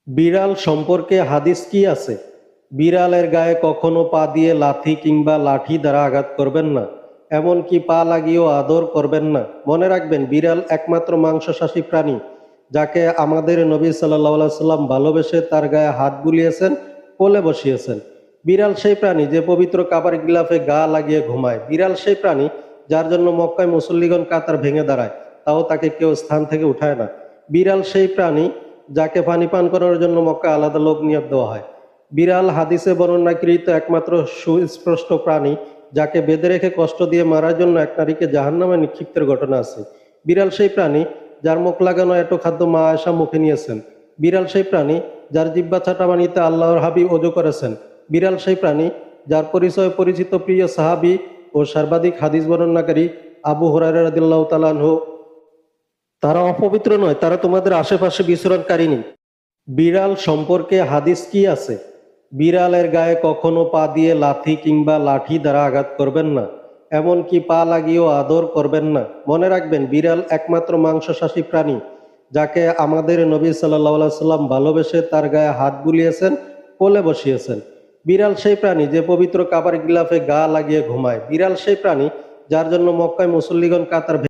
বিড়াল সম্পর্কে হাদিস কি আছে? বিড়ালের গায়ে কখনো পা দিয়ে লাথি কিংবা লাঠি দ্বারা আঘাত করবেন না, এমনকি পা লাগিয়েও আদর করবেন না। মনে রাখবেন, বিড়াল একমাত্র মাংসাশী প্রাণী যাকে আমাদের নবী সাল্লাল্লাহু আলাইহি সাল্লাম ভালোবেসে তার গায়ে হাত বুলিয়েছেন, কোলে বসিয়েছেন। বিড়াল সেই প্রাণী যে পবিত্র কাবার গিলাফে গা লাগিয়ে ঘুমায়। বিড়াল সেই প্রাণী যার জন্য মক্কায় মুসল্লিগণ কাতার ভেঙে দাঁড়ায়, তাও তাকে কেউ স্থান থেকে উঠায় না। বিড়াল সেই প্রাণী যাকে পানি পান করার জন্য মক্কায় আলাদা লোক নিয়োগ দেওয়া হয়। বিড়াল হাদিসে বর্ণনাকৃত একমাত্র সুস্পষ্ট প্রাণী যাকে বেঁধে রেখে কষ্ট দিয়ে মারার জন্য এক নারীকে জাহান্নামে নিক্ষিপ্তের ঘটনা আছে। বিড়াল সেই প্রাণী যার মুখ লাগানো এটো খাদ্য মা আয়েশা মুখে নিয়েছেন। বিড়াল সেই প্রাণী যার জিহ্বা চাটা পানিতে আল্লাহর হাবিব ওযু করেছেন। বিড়াল সেই প্রাণী যার পরিচয় পরিচিত প্রিয় সাহাবী ও সর্বাধিক হাদিস বর্ণনাকারী আবু হুরায়রা রাদিয়াল্লাহু তাআলা আনহু। তারা অপবিত্র নয়, তারা তোমাদের আশেপাশে বিচরণকারিনী। বিড়াল সম্পর্কে হাদিস কি আছে? বিড়ালের গায়ে কখনো পা দিয়ে লাথি কিংবা লাঠি দ্বারা আঘাত করবেন না, এমনকি পা লাগিয়েও আদর করবেন না। মনে রাখবেন, বিড়াল একমাত্র মাংসাশী প্রাণী যাকে আমাদের নবী সাল্লাল্লাহু আলাইহি সাল্লাম ভালোবেসে তার গায়ে হাত বুলিয়েছেন, কোলে বসিয়েছেন। বিড়াল সেই প্রাণী যে পবিত্র কাবার গিলাফে গা লাগিয়ে ঘুমায়। বিড়াল সেই প্রাণী যার জন্য মক্কায় মুসল্লিগণ কাতার